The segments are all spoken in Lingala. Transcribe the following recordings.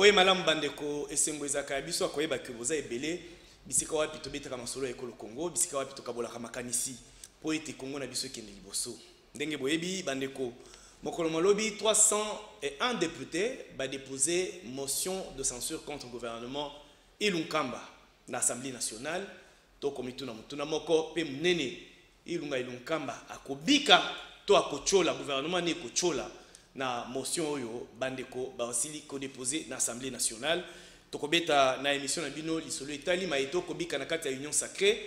boye malam bandeko esengo ezaka biso akoyeba ke boza ebele bisika wapi tobetaka masolo ekolo Congo bisika wapi tokabolaka makanisi po ete Congo na biso ekende liboso ndenge boyebi bandeko mokolo malobi 301 députés ba déposer motion de censure contre le gouvernement Ilunkamba na Assemblée nationale to komituna mutuna moko pe munene Ilunkamba akobika to akochola gouvernement ne kochola na motion oyo bandeko basili ko déposer na Assemblée nationale tokobeta na émission na bino lisolo etali maito kobika na kati ya union sacrée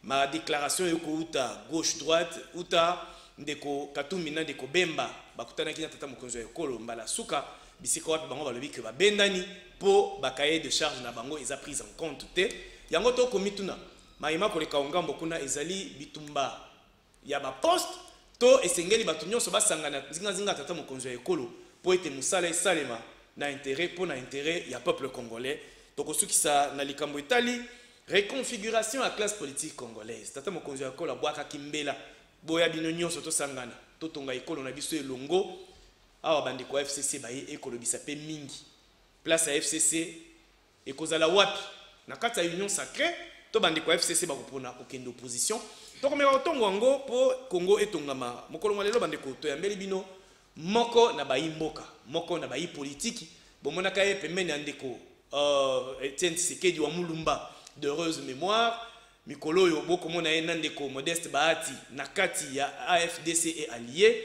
ma déclaration yoko uta gauche droite uta ndeko Katumbi ndeko Bemba bakutana kina tata mokonzo ya ekolo mbala suka bisika wapi bango balobi ke babendani po bakaye de charge na bango eza prise en compte te yango to komituna maima koleka ngambo kuna ezali bitumba ya ba poste to esengeli batu nyonso basangana zinga tata mokonzo ya ekolo po ete musala esalema na intérêt pour na intérêt ya peuple congolais tokosukisa na likambo etali reconfiguration à classe politique congolaise tata mokonzo ya ekolo bwaka kimbela boya bino nyonso to sangana to tonga ekolo na biso elongo awa bandeko FCC baye ekolo bisape mingi place ya FCC ekozala wapi na kati ya union sacrée to bandeko FCC bakopona kokende opposition to komeka otongo wango po Congo etongama mokolo malelo bandeko to yambeli bino moko na bayi mboka moko na bayi politiki bomonaka ye pembeni ya ndeko Etienne Tshisekedi wa Mulumba d'heureuse mémoire mikolo yo boko mona ye ndeko Modeste Bahati na kati ya AFDC et allié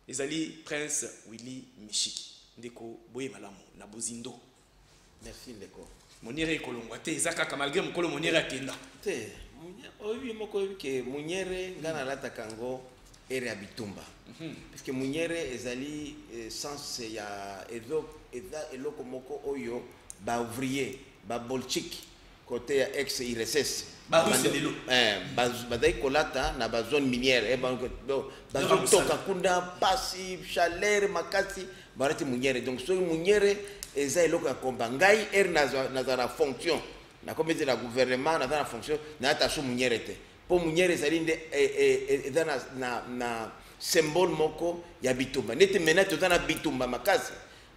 ezali Prince Willy Mishiki ndeko boye malamu na bozindo. Merci ndeko Moniere ekolongwa te ezaka malgré mokolo moniere akenda te oyebi moko oyebi ke Munyere ngana lata kango ere abitumba parce que Munyere ezali sens ya eza eloko moko oyo ba ouvrier ba bolchiki côté ya ex IRSS bazai kolata na ba zone minière bazon toka kunda pasi chaleur makasi barati Munyere donc so Munyere eza eloko ya komba ngai er na fonction na comme la gouvernement na fonction na attaché Munyere te po Munyere ezali nde eza na symbole moko ya bitumba nete mena tozana bitumba makasi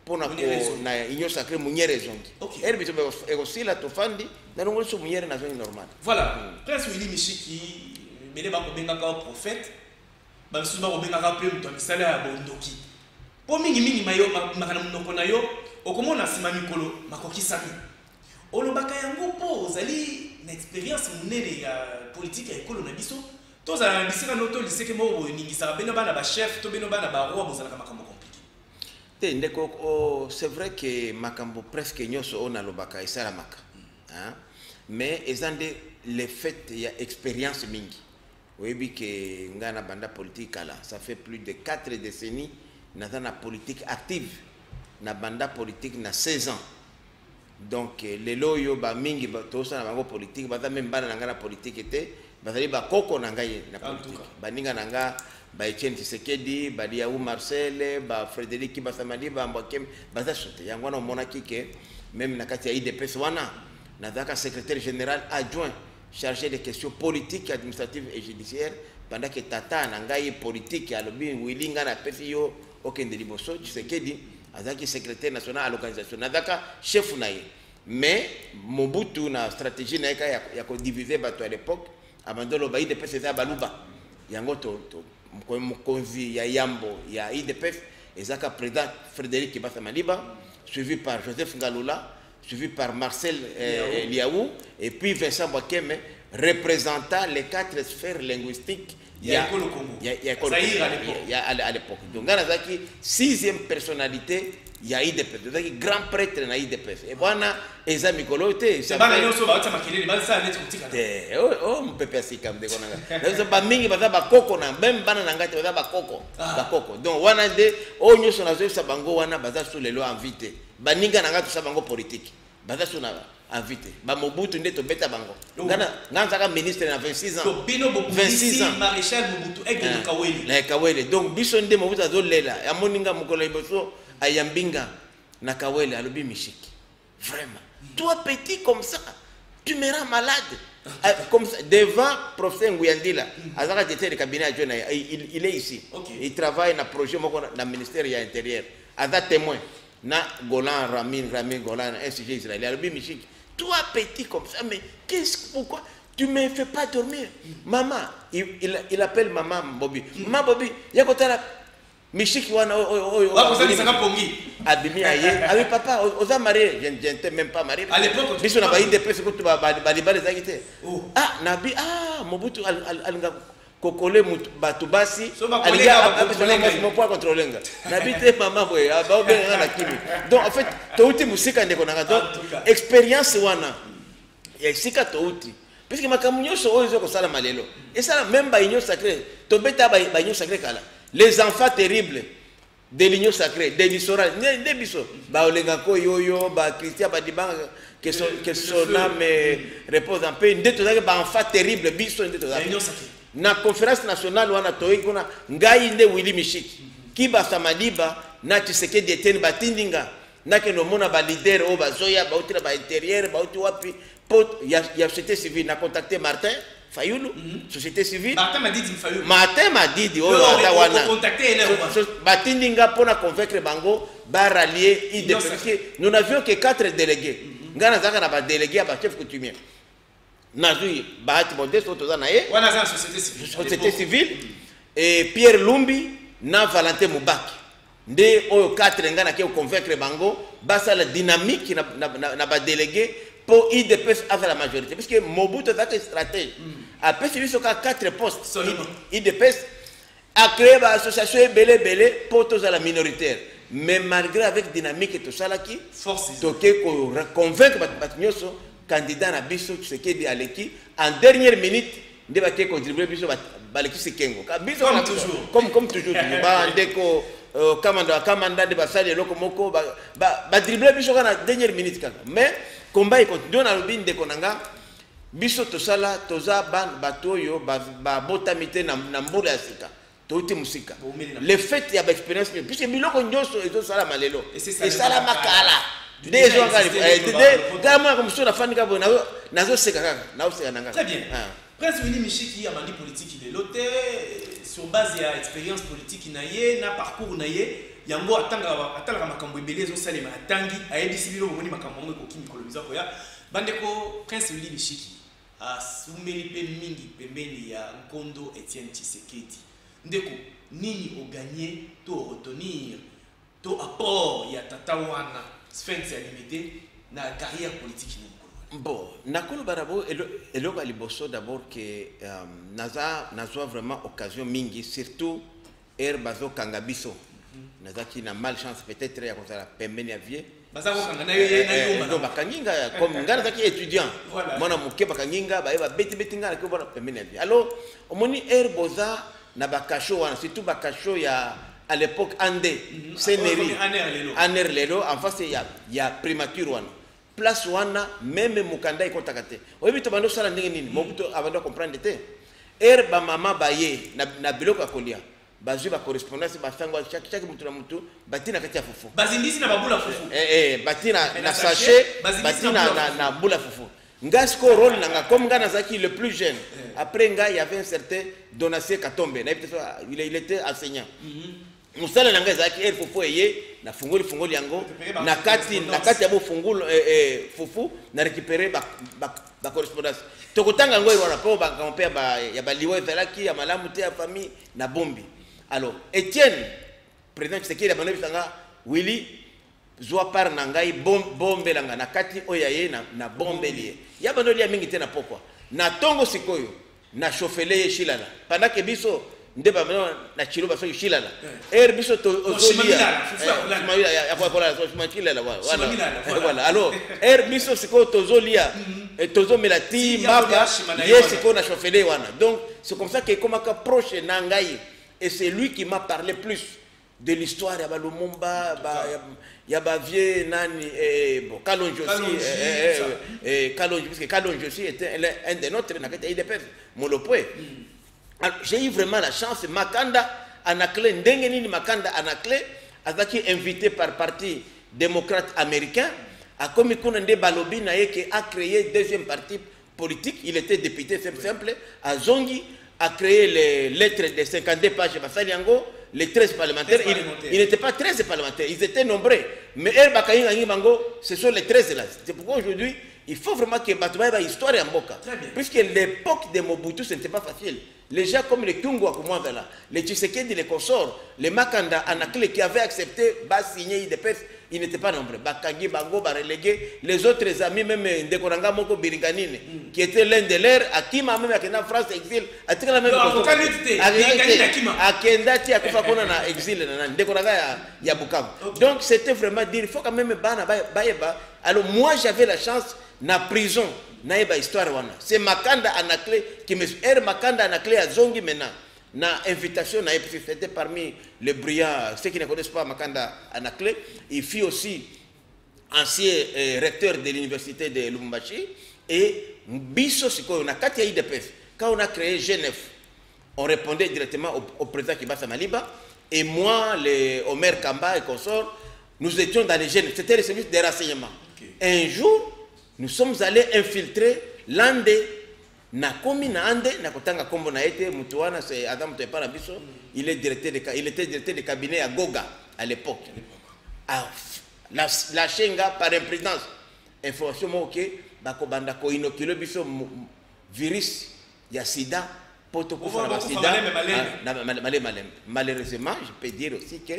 pona ko na union sacrée Munyere zongi er bitumba ekosila tofandi na longo so Munyere na zongi normal. Voilà Prince Willy Mishiki bele ba ko benga ka prophète ba biso ba ko benga ka pe muto misala ya bondoki po mingi mayo makana munoko na yo okomona sima mikolo makokisami olobaka yango po ozali na expérience munene ya politique ya ekolo na biso tozala na bisika noto liseke mo ningisa beno bana ba chef to beno bana ba roi bozala makambo compliqué te ndeko c'est vrai que makambo presque nyonso on alobaka esala maka hein mais ezande le fait ya expérience mingi oyebi ke ngana banda politique ala ça fait plus de 4 décennies na politique active na banda politique na 16 ans donc les loyo ba mingi ba tosa na bango politique ba même bana ngana politique était bazali ba koko na ngai na politique baninga nanga ba Etienne Tshisekedi ba Diaou Marcel ba Frédéric Basamadi ba Mbokem baza sote yango na mona kike même na kati ya IDPS wana na daka secrétaire général adjoint chargé des questions politiques administratives et judiciaires pendant que tata na ngai politique ya lobi wilinga na PFIO okende liboso Tshisekedi azaki secrétaire national à l'organisation nadaka chef naye mais Mobutu na stratégie naika ya ko diviser bato à l'époque abandolo ba IDPS eza baluba yango to mkonzi ya yambo ya IDPS ezaka président Frédéric Basamaliba suivi par Joseph Ngalula suivi par Marcel Liaou et puis Vincent Bokeme représentant les 4 sphères linguistiques il y a à l'époque. Donc, il y a 6e personnalité, il y a IDPS. Donc, il y a grand prêtre dans IDPS. Et voilà, les amis colotés. C'est pas les gens qui oh, on peut pas s'y calmer. Donc, pas mingi, pas coco, même bananangate, pas coco. Donc, on a des, oh, nous sommes dans ce bango, on a basé sur les lois invitées. Baninga nanga tout ça bango politique. Basé sur invité ba Mobutu ndeto beta bango ngana ministre na 26 ans to bino 26 ans maréchal Mobutu egendo kaweli na kaweli donc biso nde Mobutu azolela ya moninga mukolo iboso ayambinga na kaweli alobi Mishiki vraiment toi petit comme ça tu me rends malade comme ça devant professeur Nguyandila azaka directeur de cabinet adjoint il est ici il travaille na projet moko na ministère ya intérieur ada témoin na Golan, Ramin Golan, un sujet israélien. Alors, Michik, toi petit comme ça, mais pourquoi tu ne me fais pas dormir? Maman, il appelle maman Bobby. Maman Bobby, il y a quoi là? Michik, Abimi aye, avec papa, aux a marié, je n'étais même pas marié. À l'époque, tu as pas des presses que tu vas les ah, Nabi, ah, Mobutu, kokole batubasi mon point contrôler n'habite maman boy aba obenga na kimi donc en fait touti musika ndeko nanga donc expérience wana ya sika touti puisque makamunyo so ozo ko sala malelo et ça même ba union sacrée to beta ba union sacrée kala les enfants terribles de l'union sacrée de l'isora ne biso ba olenga ko yoyo ba Christian ba dibanga que son âme repose en paix ndeto za ba enfants terribles biso ndeto za l'union sacrée na conférence nationale wana toyi kuna ngai nde Willy Michiki kiba samadiba na Tshisekedi Etienne batindinga na ke no mona ba leader o bazoya ba utira ba intérieur ba uti wapi pot ya société civile na contacté Martin Fayulu société civile Martin Madidi o wana contacté batindinga pona convaincre bango ba rallier IDP. Nous n'avions que 4 délégués ngana zaka na ba délégués ba chef coutumier Nazui Bahati Modeste société civile et Pierre Lumbi na Valentin Moubaki nde oyo 4 ngana ke convaincre bango basa la dynamique na ba délégué pour IDPS à la majorité parce que Mobutu est un stratège après celui sur 4 postes IDPS a créé ba association belé pour tous à la minoritaire mais malgré avec dynamique et tout ça là qui force to ke ko convaincre batinyoso candidat na biso Tshisekedi aleki en dernière minute nde ba ke contribuer biso baleki sekengo biso comme toujours ba ndeko kamanda de basali loko moko ba dribbler biso na dernière minute kaka mais combat continue na lobby ndeko nanga biso to sala toza ban batoyo ba botamite na mbula sika touti musika le fait ya ba expérience puisque biloko nyoso ezo sala malelo et sala makala des gens comme ça la fin de nazo seka nanga très bien Prince Willy Michiki a mandi politique il est loté sur base ya expérience politique naie na parcours naie yango atanga makambo ebele zo salema atangi ayebisi bilo bomoni makambo ngo kokimi kolobisa ko ya bandeko Prince Willy Michiki a sumeli pe mingi pembeni ya Nkondo Etienne Tshisekedi ndeko nini o gagner to retenir to apport ya tata wana Sphinx est limité dans la carrière politique. Bon, nakolo barabo eloko liboso d'abord que naza vraiment occasion mingi surtout bazo kangabiso naza qui na malchance peut-être ya konza pembeni avier baza ko kanga na yo na bakanginga comme ngana zaki étudiant mona muke bakanginga ba beti ngana ko bona pembeni avier alors omoni boza na bakasho wana surtout bakasho ya à l'époque Andé Sénéri Aner Lelo en face il y a primature wana place wana même mukanda iko takate oyebi to bando sala ndenge nini Mobutu abando comprendre te ba mama baye na biloko akolia bazwi ba correspondance ba sango chaque mutu na mutu batina kati ya fufu bazindisi na babula fufu batina na sachet batina na bula fufu ngasko rôle nanga comme ngana zaki le plus jeune après nga il y avait un certain Donatien Katombe il était enseignant musala nanga zaki fufu eye na fungoli yango na kati ya bo fungulu fufu na récupérer ba correspondance tokotanga ngo wana po ba compare ya ba liwe zalaki ya malamu te ya famille na bombi alors Etienne président Tshisekedi abana bisanga Willy zwa par nangai bombe langa na kati oyaye na bombelier ya bando lia mingi te na pokwa na tongo sikoyo na chauffele shilala pendant que biso ndeba na chiloba so shilala biso to ozolia ya kwa voilà alors biso siko tozolia tozomela ti mapa yesiko na chauffele wana donc c'est comme ça que comme approche nangai et c'est lui qui m'a parlé plus de l'histoire ya Lumumba ya ba vieux nani bon Kalonji aussi Kalonji parce que Kalonji aussi était un des nôtres na kati IDPS Molopwe. J'ai eu vraiment la chance Makanda Anakle ndenge nini Makanda Anakle azaki invité par parti démocrate américain a comme kuna nde balobi na yeke a créé deuxième parti politique il était député simple à Zongi a créé les lettres de 52 pages basali yango les 13 parlementaires, ils n'étaient pas 13 parlementaires, ils étaient nombreux. Mais ce sont les 13 là. C'est pourquoi aujourd'hui, il faut vraiment que Batouba ait une histoire en Boka. Puisque l'époque de Mobutu, ce n'était pas facile. Les gens comme les Kungwa, les Tshisekedi, les consorts, les Makanda, Anakle qui avaient accepté de signer IDPS, ils n'étaient pas nombreux. Bakangi, Bango, relégué. Les autres amis, même Ndekoranga Moko Biringanine, qui était l'un de leurs, Akima, même en France, exil, a tiré la même chose. Akenda, a Kufakona na exil, Ndekoranga Yabukavu. Donc c'était vraiment dire, il faut quand même Bayeba. Alors moi j'avais la chance, na prison. Naïba histoire wana c'est Makanda Anakle qui me Makanda Anakle à Zongi maintenant na invitation na c'était parmi les brillants ceux qui ne connaissent pas Makanda Anakle il fut aussi ancien recteur de l'université de Lubumbashi et biso siko na kati ya IDPS quand on a créé Genève on répondait directement au président Kibasa Maliba et moi les Omer Kamba et consorts nous étions dans les Genève c'était le service des renseignements un jour nous sommes allés infiltrer l'Ande, na komi na Ande, na kotanga kombo na ete, Mutuana, c'est Adam Tepara Biso, il était directeur de cabinet à Goga à l'époque. La Shenga par imprudence, information ok, bako banda ko inokilo biso virus ya sida, poto kufana sida. Malheureusement, je peux dire aussi que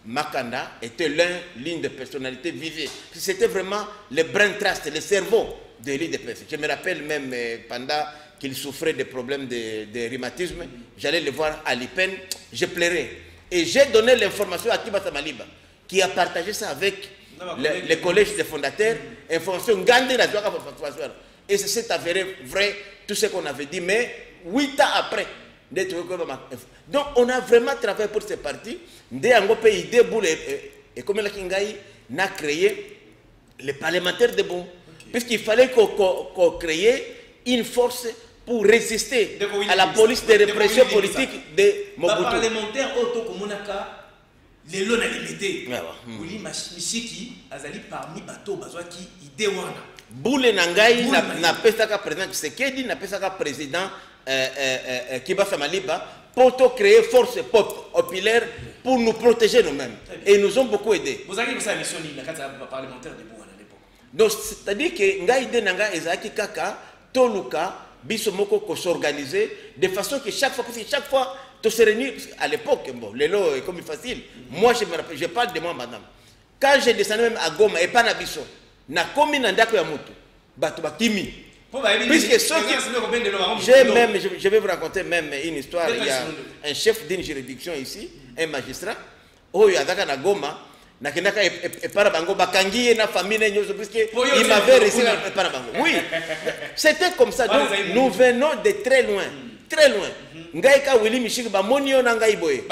Makanda était l'une des personnalités vivées. C'était vraiment le brain trust, le cerveau de l'IDPS. Je me rappelle même pendant qu'il souffrait des problèmes de rhumatisme, j'allais le voir à l'IPEN, je pleurais. Et j'ai donné l'information à Kibasa Maliba, qui a partagé ça avec les collèges des fondateurs, information Gandhi, et c'est avéré vrai tout ce qu'on avait dit, mais 8 ans après, donc on a vraiment travaillé pour ces partis. Et comme la Kingaï n'a créé les parlementaires de bon. Puisqu'il fallait qu'on crée une force pour résister à la police de répression politique de Mobutu. Les parlementaires autocomunaka, les lois limité. Oui, Machiki, Azali parmi bateau, Bazouaki, Idewana. Boule Nangaï n'a pas ça président Tshisekedi, n'a pas ça président Kibasa Maliba pour créer force populaire pour nous protéger nous-mêmes. Et ils nous ont beaucoup aidés. Vous avez vu ça mission parlementaire de Bouana à l'époque. Donc c'est-à-dire que Ngaïde Nanga Ezaki Kaka, Toluka, Bisomoko ko s'organiser de façon que chaque fois tu se réunis à l'époque, bon, les lots est comme facile. Moi je me rappelle, je parle de moi madame. Quand j'ai descendu même à Goma et pas na Biso, na komi na ndako ya mutu, batu bakimi. Puisque je vais vous raconter même une histoire. Il y a un chef d'une juridiction ici, un magistrat, où il y a na Goma, na kenaka et para bango bakangi na famille puisque il m'avait reçu para bango. Oui, c'était comme ça. Donc nous venons de très loin, très loin. Ngaïka Willy Michik ba monio na ngaiboye.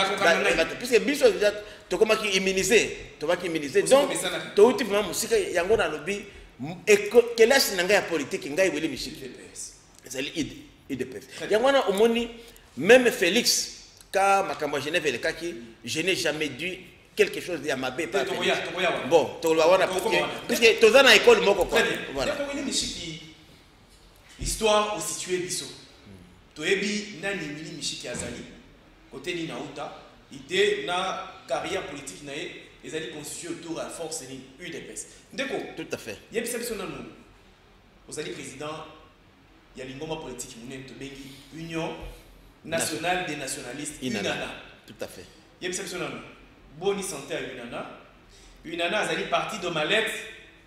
Puisque biso to koma ki immuniser, to ba ki immuniser. Donc to uti vraiment musika yango na lobby. Et que là c'est une politique ngai weli mishiki c'est l'IDPS yangwana omoni même Félix ka makambo Genève le kaki je n'ai jamais dit quelque chose de Yamabé pas bon to wana parce que tozana école moko quoi voilà weli mishiki histoire au situé biso toyebi nani weli mishiki azali côté ni nauta idée na carrière politique nae. Ils allaient constituer autour de la force de l'UDPS. Tout à fait. Il y a vous allez président, il y a l'ingoma politique, Union nationale des nationalistes, UNANA. Tout à fait. Il y a Boni santé à UNANA. UNANA a allé parti de Malette,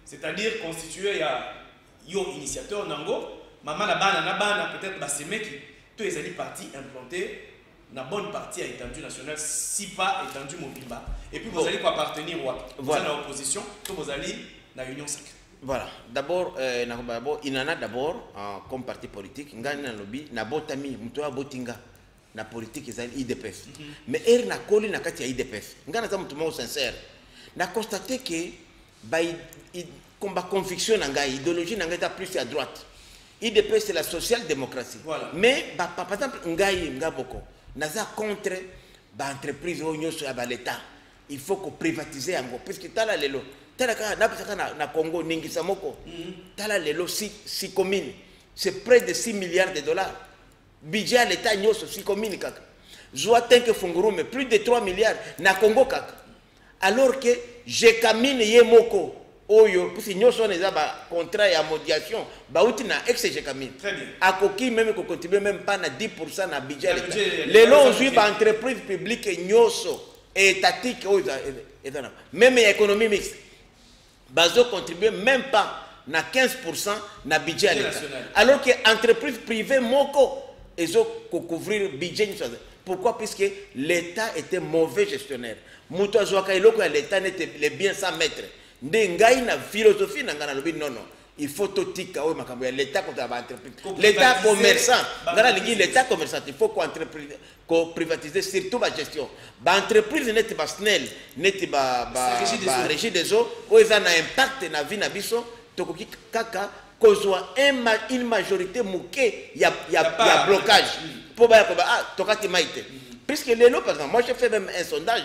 c'est-à-dire constitué il y a initiateur Nango, maman la bana peut-être Basemeki, tous les alliés partis implantés. La bonne partie a étendu nationale, si pas étendu Mobimba. Et puis vous allez quoi appartenir vous allez dans l'opposition, puis vous allez dans l'union sacrée. Voilà. D'abord, il en a d'abord comme parti politique, Ngana lobby, na botami, Mutoa Botinga, na politique ils IDPS. Mais elle n'a collé na katia IDPS. Ngana za mutumo sincère. N'a constaté que combat conviction nanga idéologie nanga plus à droite. IDPS c'est la social-démocratie. Voilà. Mais par exemple Ngai Ngaboko naza contre l'entreprise à l'État. Il faut qu'on privatise encore. Puisque tala lelo, tala na Congo ningisa moko, tala lelo 6 communes, c'est près de 6 milliards de dollars. Budget à l'État nyoso 6 communes kaka. Zoa Tenke Fungurume, plus de 3 milliards. Na Congo Kaka. Alors que Jekamine Yemoko, Oyo, puisque nous sommes des contrats et médiation, Baouti na ex-Jekamine. Très bien. A Koki même qu'on contribue même pas na 10% na budget. Les longs juifs entreprises publiques nyoso et étatiques, même l'économie mixte. Bazo contribue même pas na 15% na budget à l'État. Alors que l'entreprise privée moko ils ont couvrir budget. Pourquoi? Puisque l'État était mauvais gestionnaire. Muto azoaka iloko ya l'État n'était les biens sans maître. Ndengai na philosophie na ngana lobi non non. Il faut tout tika o makambo ya l'État contre l'entreprise. L'État commerçant, ngana ligi l'État commerçant, il faut qu'on privatiser surtout la gestion. Ba entreprise n'était pas snell, n'était pas régie des eaux, o ils ont un impact na vie na biso, tokoki kaka kozwa une majorité mouké, il y a blocage. Pour tokati maite. Puisque les lots, par exemple, moi j'ai fait même un sondage.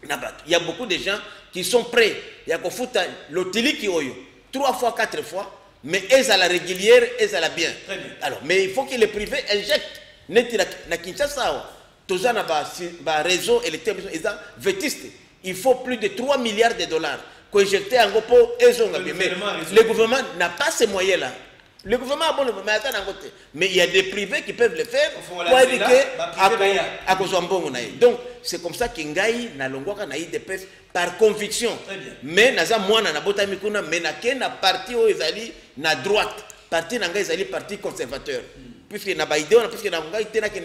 Il y a beaucoup de gens qui sont prêts. Il y a qu'on fout l'otili qui oyo 3 fois, 4 fois, mais ils à la régulière, ils à la bien. Alors, mais il faut que les privés injectent. Na Kinshasa, tous les réseau électrique, ils sont vétustes. Il faut plus de 3 milliards de dollars pour injecter en gros. Mais le gouvernement n'a pas ces moyens-là. Le gouvernement a bon, mais il y a des privés qui peuvent le faire pour éduquer à donc, c'est comme ça qu'il y a des presse par conviction. Mais naza mwana na bota mikuna mais na parti au ezali na droite, parti na ezali parti conservateur. Puisque na ba idée on puisque na ngai tena que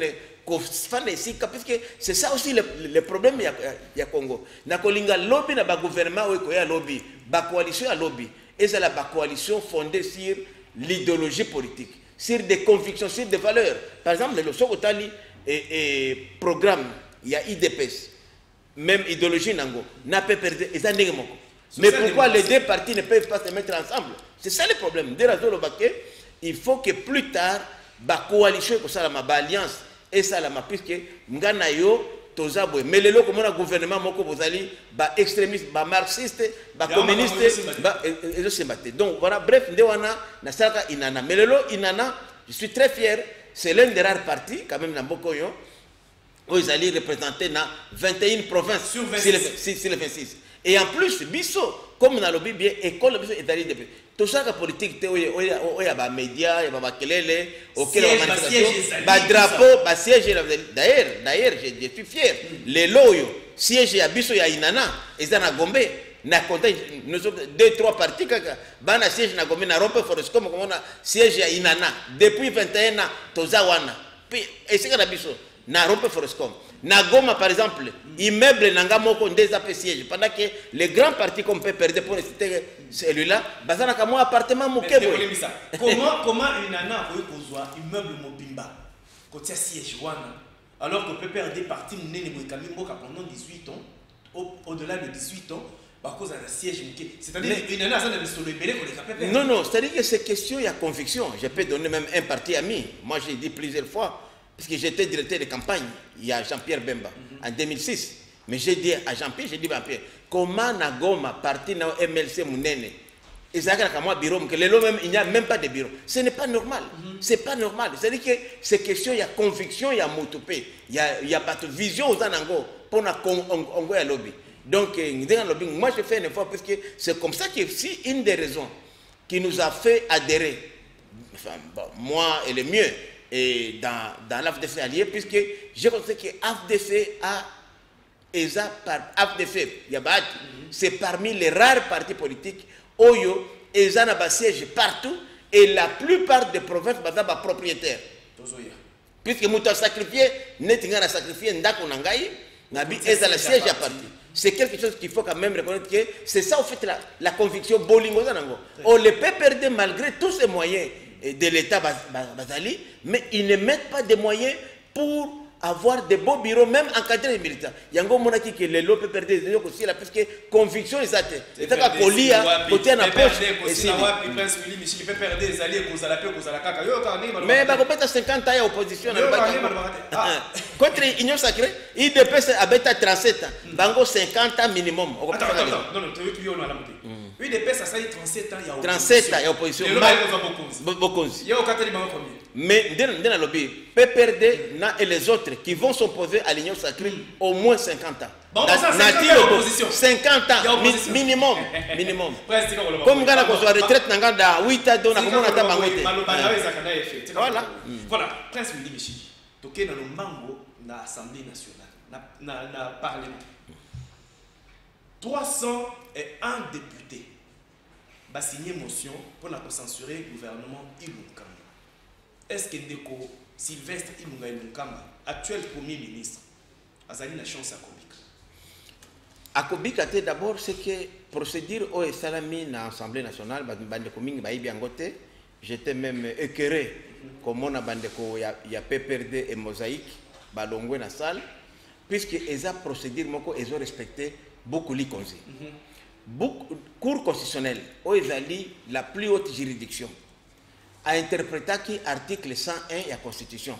puisque c'est ça aussi le problème il y a Congo. Na kolinga lobby na ba gouvernement ou ko ya lobby, ba coalition ya lobby, et c'est la coalition fondée sur l'idéologie politique, sur des convictions, sur des valeurs. Par exemple, le Sokotali et programme, il y a IDPS, même idéologie Nango, n'a pas perdu. Mais pourquoi les deux partis ne peuvent pas se mettre ensemble? C'est ça le problème. Il faut que plus tard, la coalition, la alliance, et ça, puisque Nganayo, mais les locaux, le gouvernement, vous allez, extrémistes, marxistes, communistes, ils se battent. Donc voilà, bref, Inana. Mais le lot, Inana, je suis très fier, c'est l'un des rares partis, quand même, dans Bokoyo, où ils allaient représenter dans 21 provinces sur les 26. Et en plus, Bisso, comme on a lobby bien, école Bisso est allé depuis. Tout ça, la politique, il y a des médias, il y a des kelele, auquel on a drapeau, siège. D'ailleurs, je suis fier. Les loyaux, siège à Bisso, il y a Inana, ils sont à Gombe. Nous sommes 2-3 partis, bana siège na Gombe, na Rope Forest, comme on a siège à Inana. Depuis 21 ans, Tozawana. Puis, et c'est à Bisso, na Rope Forest. Na Goma, par exemple, immeuble nanga moko ndeza pe siège. Pendant que les grands partis qu'on peut perdre pour citer celui-là, bazana kamo appartement mokebo. Comment une nana peut kozwa immeuble mobimba kotia siège wana alors qu'on peut perdre des partis mnene boikami mboka pendant 18 ans, au-delà de 18 ans, par cause d'un siège moké. C'est-à-dire une nana ça ne solo belé ko les capable. Non non, c'est-à-dire que c'est question il y a conviction. Je peux donner même un parti ami. Moi j'ai dit plusieurs fois parce que j'étais directeur de campagne, il y a Jean-Pierre Bemba, en 2006. Mais j'ai dit à Jean-Pierre, comment Nagoma, parti dans MLC Mounene, il n'y a même pas de bureau. Ce n'est pas normal. C'est pas normal. C'est-à-dire que c'est question, il y a conviction, il y a motopé, il y a pas de vision aux Anango pour un lobby. Donc, moi je fais un effort parce que c'est comme ça que c'est une des raisons qui nous a fait adhérer, enfin, bon, moi et le mieux, et dans l'AFDC allié, puisque je constate que l'AFDC c'est parmi les rares partis politiques où ils ont un siège partout et la plupart des provinces sont propriétaires. Puisque nous avons sacrifié, nous avons sacrifié Ndakonangaï, nous avons le siège à partir. C'est quelque chose qu'il faut quand même reconnaître que c'est ça, en fait, la conviction Bolingo. On ne peut perdre malgré tous ces moyens de l'État Bazali, mais ils ne mettent pas de moyens pour avoir de beaux bureaux, même encadrés des militaires. Il y a un moment que les lots peuvent perdre des yeux aussi, parce que conviction est ça. C'est ça qu'on lit, côté à la poche. Mais il y a 50 ans d'opposition. Contre l'Union sacrée, il dépasse à 37 ans. Il y a 50 ans minimum. Attends, non, tu veux que Oui, des personnes, ça y est 37 ans, il y a opposition. 37 ans, il y a opposition. Il y a aucun tellement combien. Mais dans le lobby, PPRD et les autres qui vont s'opposer à l'Union sacrée au moins 50 ans. Bon, ça, 50 ans d'opposition. 50 ans, minimum. Comme quand on a retraite, on a 8 ans, on a comment on a bangoté. Voilà. Voilà, Prince Midi Michi. Toké dans le mango, dans l'Assemblée nationale, dans le Parlement. 301 députés ont signé motion pour censurer le gouvernement Ilunga. Est-ce que Ndeko Sylvestre Ilunga, actuel Premier ministre, a eu la chance à Kobika? À Kobika, d'abord, c'est que procédure au Salami dans l'Assemblée nationale, j'étais même écœuré comme on a bandeko il y a PPRD et Mosaïque, balongwe na salle, puisque ils ont procédure, ils ont respecté beaucoup les conseils. Cour constitutionnelle, où ils ont la plus haute juridiction, a interprété l'article 101 de la Constitution.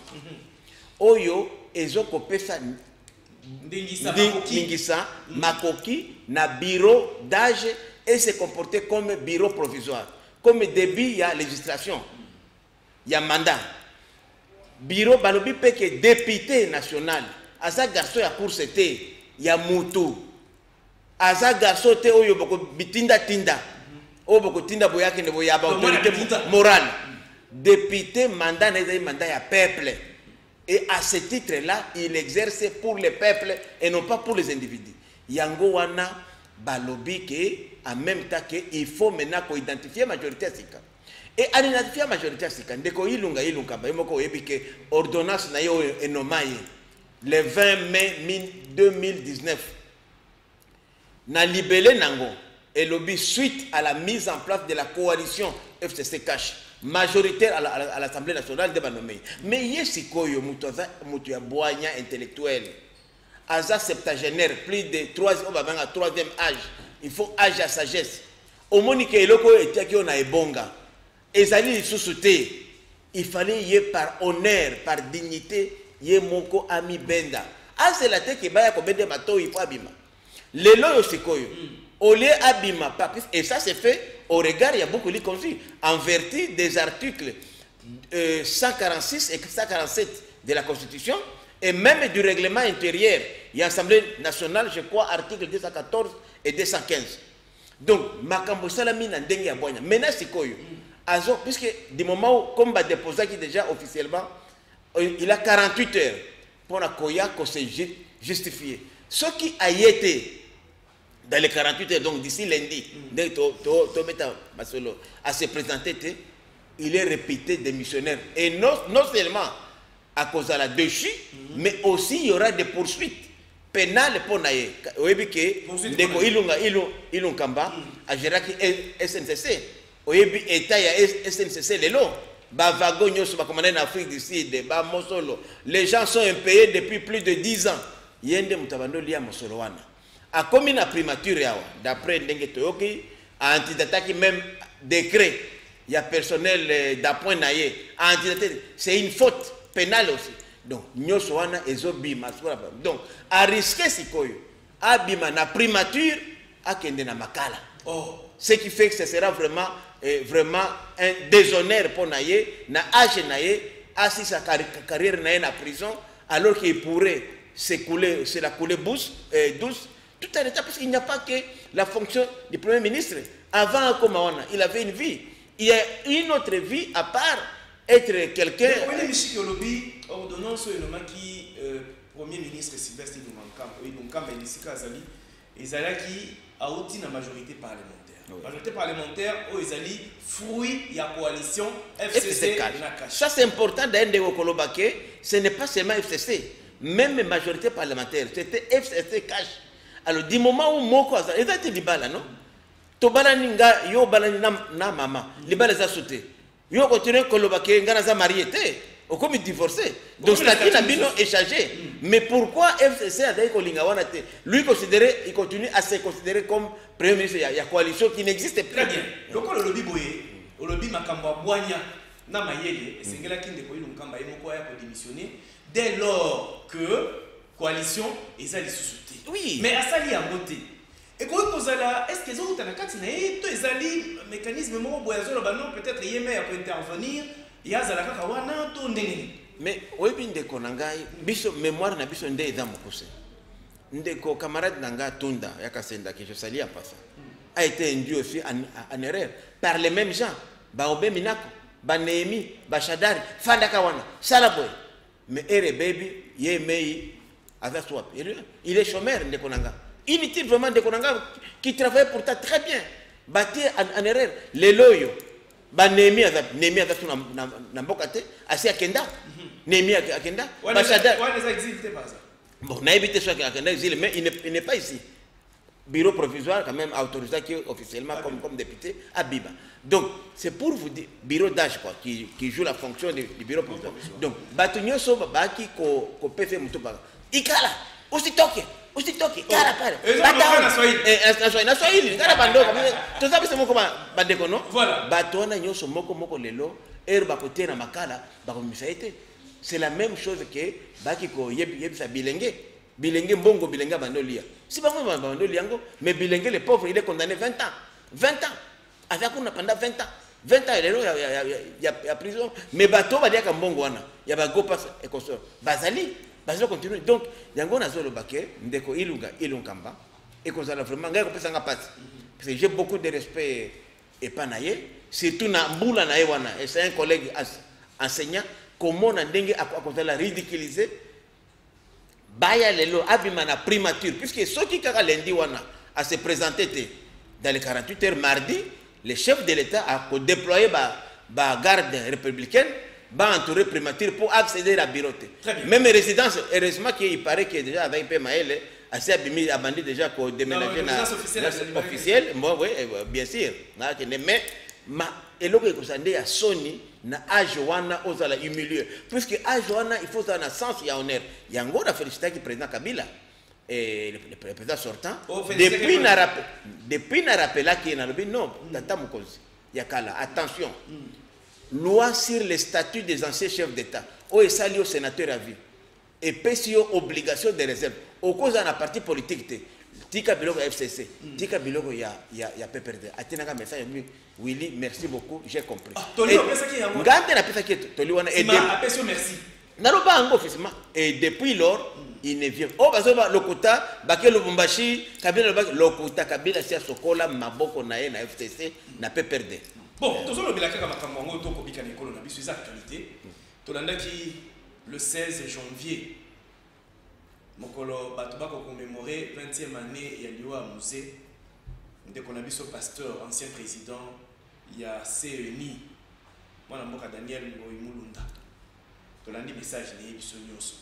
Oyo, ils ont copié ça. Ndingisa, Makoki, na bureau d'âge et se comporter comme bureau provisoire. Comme début, il y a législation, il y a mandat. Bureau, balobi peke député national. Asa garçon ya cour c'était, il y a Moutou. Asa garçon te oyo boko bitinda tinda. O boko tinda boyake ne boyaba autorité morale. Député mandat n'est mandat ya peuple. Et à ce titre-là, il exerce pour le peuple et non pas pour les individus. Yango wana balobi ke en même temps qu'il faut maintenant qu'on identifie la majorité à Sika. Et à identifier la majorité à Sika, ndeko ilunga ba yemoko yebi ke ordonnance na yo enomaye le 20 mai 2019 na libellé nango et lobby suite à la mise en place de la coalition FCC Cash majoritaire à l'Assemblée nationale de Banomé. Mais il y a ce qu'il y a boigna intellectuel. Aza septagénaire, plus de 3e âge. Il faut âge à sagesse. Au Monique et Loko et Tiaki on a ebonga. Et Zali sous-souté. Il fallait y par honneur, par dignité, y moko ami benda. Ah c'est la tête qui baya comme des matos il faut abima. Les loyaux c'est quoi? Au lieu abima pas plus. Et ça c'est fait. Au regard, il y a beaucoup de conseils en vertu des articles 146 et 147 de la Constitution et même du règlement intérieur. Il y a l'Assemblée nationale, je crois, articles 214 et 215. Donc, Makambo Salami n'a pas de boigna. Maintenant, c'est quoi? Puisque du moment où, comme il déposé déjà officiellement, il a 48 heures pour la Koya qu'on s'est justifié. Ce qui a été dans les 48 heures, donc d'ici lundi, à se présenter, il est répété des missionnaires. Et non seulement à cause de la déchu, mais aussi il y aura des poursuites pénales pour Naye. Vous voyez que Ilunkamba a géré SNCC. Vous voyez que l'État a SNCC, les lots. Les gens sont impayés depuis plus de 10 ans. Il y a un a commis la primature, d'après Ndenge Toyoki, a antidaté même décret, il y a personnel d'appoint naïe, c'est une faute pénale aussi. Donc, nous sommes bima. Donc, à risquer si koyo, à bima na primature, à kende na makala. Ce qui fait que ce sera vraiment un déshonneur pour naïe, na âge naïe, assis sa carrière naïe na prison, alors qu'il pourrait s'écouler, c'est la couler douce. Tout un état, parce qu'il n'y a pas que la fonction du Premier ministre. Avant, comme il avait une vie. Il y a une autre vie à part être quelqu'un. Mais Michi Yolobi, ordonnance qui Premier ministre Sylvestre Ilunga, ils allaient qui a aussi la majorité parlementaire. La majorité parlementaire, ils allaient fruit de la coalition FCC. Ça, c'est important d'être Kolobake. Ce n'est pas seulement FCC, même la majorité parlementaire. C'était FCC Cash. Alors, du moment où Moko a été dit libala, non? Tobala ninga, yo balani na mama, libala za sauté. Yo continue kolobake, ngana za marié, au comme divorcé. Donc, statut n'a bino échangé. Mais pourquoi FCC a dit que lui il continue à se considérer comme premier ministre, il y a coalition qui n'existe plus. Très bien. Donc, le lobby boye, le lobby makamba boanya, na mayele, et c'est que là qui ne peut pas démissionner dès lors que coalition, ils allaient sous-souter. Oui. Mais à ça, il y a un côté. Et quoi que ça est-ce qu'ils ont un cas de tous les mécanismes peut-être y a intervenir il y a la kawana to ndenge mais oyebi ndeko na ngai biso mémoire na biso nde eza mokuse ndeko camarade na ngai Tunda ya Kasenda que je salue en passant a été induit aussi en erreur par les mêmes gens Baobe Minako Banemi Bashadari Fandaka wana Salaboy mais ere baby ye mei avec swap il est chômeur ndeko na ngai inutile vraiment ndeko na ngai qui travaille pourtant très bien bâti en erreur les loyo Banemi azap na mboka te asi akenda Nemi akenda Bashadari bon, n'a évité soit qu'il exil, mais il n'est pas ici. Bureau provisoire, quand même, autorisé officiellement comme député à Biba. Donc, c'est pour vous dire, bureau d'âge, quoi, qui joue la fonction du bureau provisoire. Donc, Batunyo Soba, Baki, ko PF Mutuba. Ikala, aussi toqué, Kala, Kala. Na Swahili, Kala Bando, tout ça, c'est mon comment, Bandekono. Voilà. Batona Nyoso Moko Lelo, Erba Kote na Makala, Bakomisaïté. C'est la même chose que Bakiko Yebsa Bilengue. Bilengue Mbongo Bilenga Bandolia. Si Bango Bandoliango, mais Bilengue le pauvre, il est condamné 20 ans. 20 ans. Azakuna pendant 20 ans. 20 ans, il y a prison. Mais Bato va dire qu'à Mbongoana, il y a Bagopas et Koso. Bazali continue. Donc, Yango Nazolo Baké, Ndeko Ilunkamba, et qu'on a vraiment gagné parce que j'ai beaucoup de respect et Panaye, surtout na Mboula Naewana, et c'est un collègue enseignant. Comment on a la ridiculiser Baya lelo abimana primature puisque ceux qui kaka lundi wana à se présenter dans les 48 heures mardi le chef de l'État a déployé ba garde républicaine ba entouré primature pour accéder à la bureauté même résidence heureusement qu'il paraît que déjà avec Pemaël assez abimi abandonné déjà pour déménager na officiel moi oui bien sûr mais et là que ça ndé à Sony na ajoana ozala humilié puisque ajoana il faut ça na sens ya honneur yango na féliciter qui président Kabila et le président sortant depuis na rappela qui na lobi non tata mukozi yakala attention loi sur les statuts des anciens chefs d'état o esali au sénateur à vie et pesio obligation de réserve au cause na parti politique te tika biloko FCC tika biloko ya PPRD atinaka message lui Willy merci beaucoup j'ai compris ngante na pesa kitu toliwana et merci naroba ango officiellement et depuis lors il ne vient bazoba lokuta bakelo Lubumbashi Kabila lokuta Kabila sia sokola maboko na ye na FCC na PPRD bon tozolo bilaka kama makambo to ko bikana ekolo na biso eza actualité tolandaki le 16 janvier mokolo bato bako commémorer 20e année ya liwa musée ndeko na biso pasteur ancien président ya CENI mwana mboka Daniel Ngoyi Mulunda tolandi message ne biso nyonso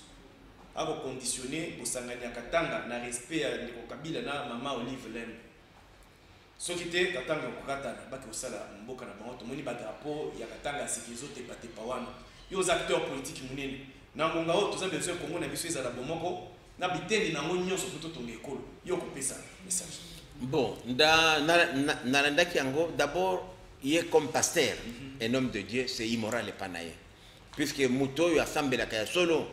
ako conditionner bosangani ya Katanga na respect ya ndeko Kabila na mama Olive Lem soki te Katanga kokatana baki osala mboka na bango tomoni ba drapeau ya Katanga sikizo te patepa wana yo acteurs politiques munene na ngonga o toza besoin Kongo na biso ezala bomoko na bitendi na ngonyo so poto tonga ekolo yo kopesa message. Bon, dans Kiango, d'abord, il est comme pasteur, un homme de Dieu, c'est immoral et panaïe. Puisque Mouto, il a semblé la kaya solo,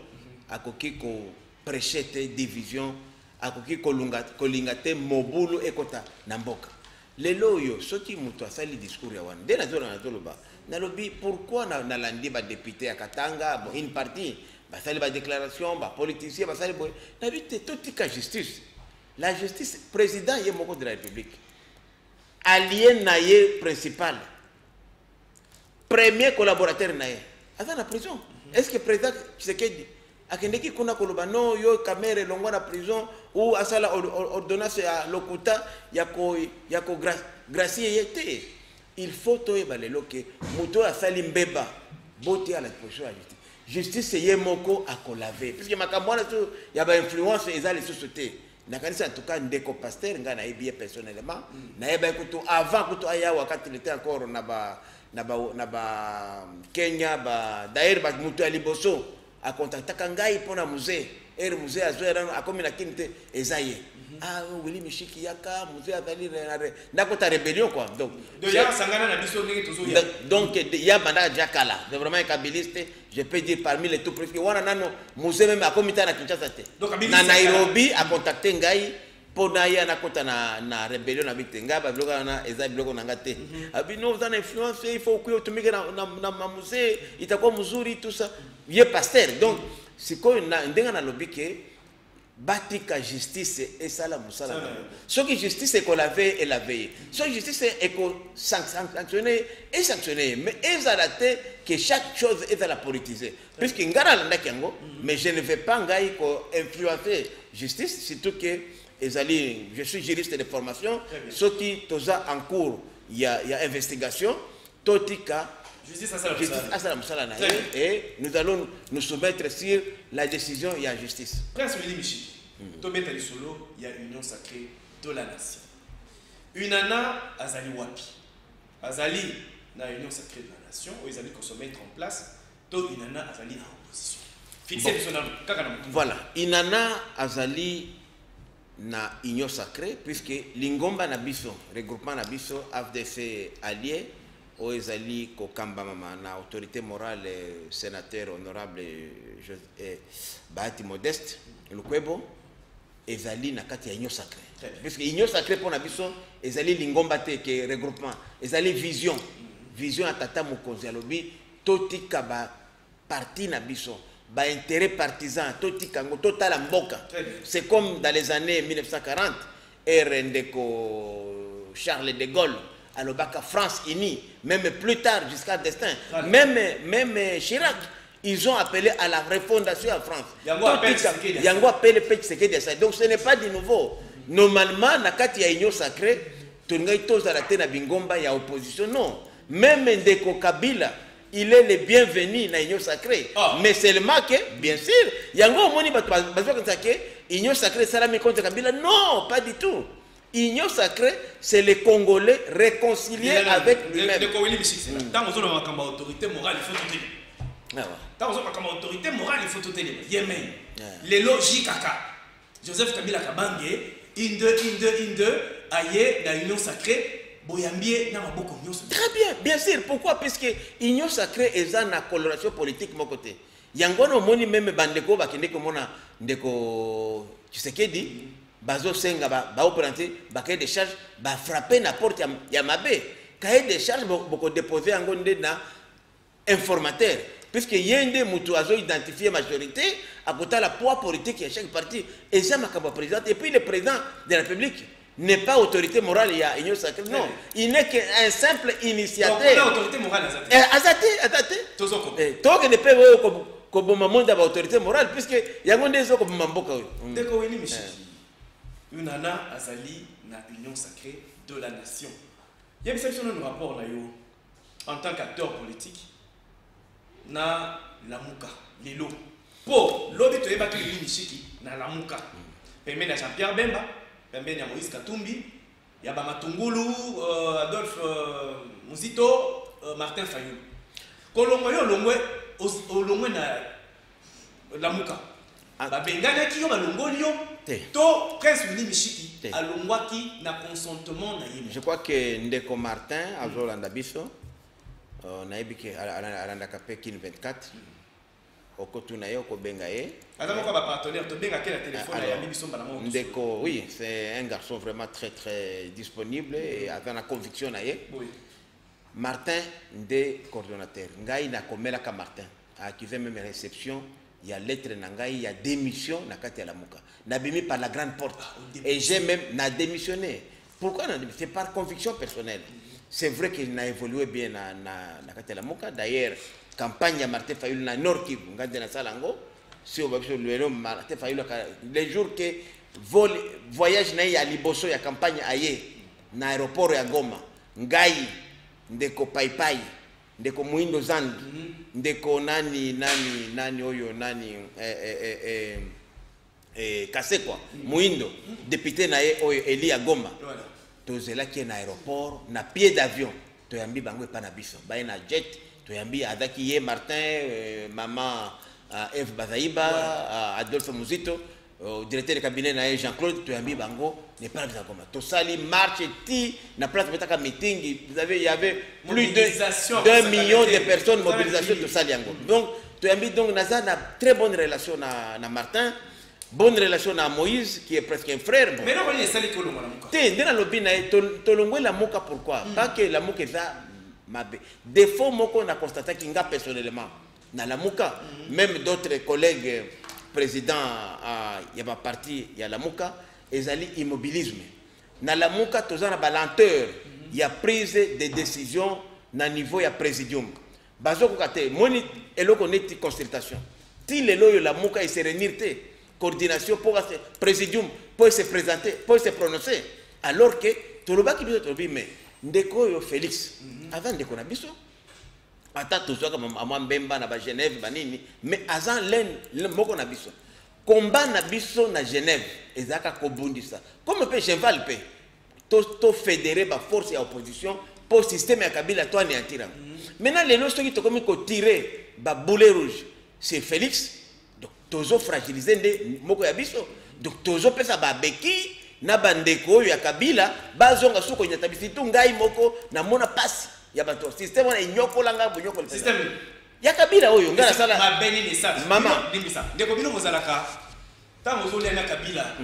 à koki ko prêchete division, à koki ko lingate mobulu et kota namboka. Les loyo, ceux qui Mouto a sali discours ya wan. Dès la zone na toloba, na lobi pourquoi na landi ba député à Katanga, bon une partie, ba sali ba déclaration, ba politicien, ba sali boy. Na vite tout tika justice. La justice, président Yemoko de la République, allié naïe principal, premier collaborateur naïe, à la prison. Est-ce que le président Tshisekedi a dit qu'on a kolobano yo caméra longo na prison ou à ça la ordonnance à Lokuta yako gracier yete. Il faut to ebalelo que moto a sali mbeba boté à la position de la justice. Justice c'est Yemoko à kolaver puisque makamwana tu y a ba influence et ça les sociétés. En tout cas ndeko pasteur nga na bien personnellement na yeba kuto avant kuto aya wakati était encore na ba Kenya ba d'ailleurs ba mutu ali boso a contacta ngai pona musée musée azoera a comme na kinte ezaye ah Willy Mishiki yaka musée azali na kota rébellion quoi donc ya sangana na biso ndenge tozo ya donc ya banda jakala c'est vraiment un kabiliste je peux dire parmi les tout presque wana nano musée même a comité na Kinshasa te na Nairobi a contacté ngai Ponaya na kota na rébellion na bitenga ba bloka na eza bloka na ngate abi no vous en influence il faut que utumike na musée itakuwa mzuri tout ça ye pasteur donc siko na ndenga na lobike batika justice et sala musala ce qui justice est qu'on la veille et la veille ce qui justice est qu'on sanctionner et sanctionner mais ils adapté que chaque chose est à la politiser puisque ngara landa kiango mais je ne vais pas ngai ko influencer justice surtout que je suis juriste de formation. Ce qui est en cours, il y a investigation. Totika, justice à Salam et nous allons nous soumettre sur la décision, il y a justice. Prince Willy Michi, il y a union sacrée de la nation. Une nana, Azali Wapi. Azali, la union sacrée de la nation, où ils allaient se mettre en place. Donc, une nana, Azali, en opposition. Voilà, Inana Azali na union sacrée puisque lingomba na biso regroupement na biso AFDC allié au ezali ko kamba mama na autorité morale sénateur honorable Bahati Modeste Lukwebo ezali na kati ya union sacrée puisque union sacrée pour na biso ezali lingomba te ke regroupement ezali vision à tata mokonzi alobi totika ba parti na biso ba intérêt partisan totikango total mboka c'est comme dans les années 1940 Rendeko Charles de Gaulle alobaka France unie même plus tard jusqu'à destin même Chirac ils ont appelé à la refondation en France yango appelé Tshisekedi ça donc ce n'est pas du nouveau normalement na kati ya union sacrée tongai tozala te na bingomba ya opposition non même Ndeko Kabila il est le bienvenu dans l'union sacrée. Mais seulement que, bien sûr, il y a un moment où l'union sacrée sera contre Kabila. Non, pas du tout. L'union sacrée, c'est les Congolais réconciliés avec lui-même. Tant que vous avez autorité morale, il faut tout tenir. Tant que vous avez autorité morale, il faut tout tenir. Yémen, les logiques, Joseph Kabila Kabangé, Inde, aïe, dans l'union sacrée. Très bien, bien sûr. Pourquoi? Puisque l'union sacrée est une coloration politique de mon côté. Yangono moni même bandeko bakende ko mona ndeko Tshisekedi bazo senga ba opéranté ba cahier de charge ba frapper na porte ya mabe. Cahier de charge boko déposer yango nde na informateur puisque yende mutu azo identifier majorité à côté la poids politique de chaque parti et ça makaba président et puis le président de la République n'est pas autorité morale, il y a union sacrée, non. Il n'est qu'un simple initiateur. Donc, l'autorité morale, Azate. Tant que ne peut pas comme monde d'avoir autorité morale, puisque il y a des autres comme Mamboka. Dès qu'on est Michel, une nana Azali na union sacrée de la nation. Il y a une section de rapport là, en tant qu'acteur politique, na la Mouka, les lots. Pour l'objet de l'évacuer Michiki, na la Mouka. Permet à Jean-Pierre Bemba. Pembeni ya Moïse Katumbi, ya ba Matungulu, Adolphe Muzito, Martin Fayulu. Kolongwe yo longwe na Lamuka. Ba bengana ki yo ba longoli yo. To Prince Willy Michiki alongwaki na consentement na yimo. Je crois que Ndeko Martin azolanda biso na ebike alanda kapé kin 24. Ndeko, oui, c'est un garçon vraiment très très disponible et avec la conviction. Martin, des coordonnateurs. Ngai na komela ka Martin. A qui fait même réception, il y a lettre nangai, il y a démission na kati la muka. Nabimi par la grande porte. Et j'ai même démissionné. Pourquoi? C'est par conviction personnelle. C'est vrai qu'il a évolué bien na kati la muka. D'ailleurs, campagne à Martin Fayulu na Nord Kivu ngande na salango si on va sur le Martin Fayulu les jours que voyage na ya liboso ya campagne aye na aéroport ya Goma ngai ndeko paipai ndeko muindo zandu ndeko nani oyo nani Kasekwa muindo député na ye oyo Eli ya Goma tozela ki na aéroport na pied d'avion toyambi bango pa na biso ba na jet toyambi adaki ye Martin maman Eve Bazaïba Adolphe Muzito directeur de cabinet na Jean-Claude toyambi bango n'est pas bien comme to sali marche ti na place betaka meeting il y avait plus de 2 millions de personnes mobilisation to sali yango donc toyambi donc naza na très bonne relation na Martin bonne relation à Moïse, qui est presque un frère. Bon. Mais non, on est salé que l'on a muka. Te, dans le bina, tolongwe la muka pourquoi? Pas que la muka est ça, mabe. Défaut moko on a constaté qu'il y a personnellement. Dans la muka, même d'autres collègues présidents, il y a pas parti, il y a la muka, ils allaient immobilisme. Dans la muka, tous en a lenteur. Il y a prise de décisions dans niveau, il y a présidium. Bazo kokate, moni elo connecti consultation. Ti le loyo la muka et se réunir coordination pour se présidium pour se présenter, pour se prononcer. Alors que toloba ki biso tolobi mais ndeko yo Félix avant ndeko na biso. Ata tozo ka mama mbemba na ba Genève banini mais azan len moko na biso. Combat na biso na Genève ezaka kobundisa. Comme pe cheval pe to fédérer ba force ya opposition pour système ya Kabila to anéantir. Maintenant les lois qui te comme ko tirer ba boulet rouge c'est Félix. Donc tozo fragiliser nde moko ya biso. Donc tozo pesa ba beki na bandeko ya Kabila bazonga suko nyata bisitu ngai moko na mona passe ya bato système na nyoko langa bonyoko le système ya Kabila oyo ngala sala ma beni ni ça mama limbisa ndeko bino mozalaka tango zoli na Kabila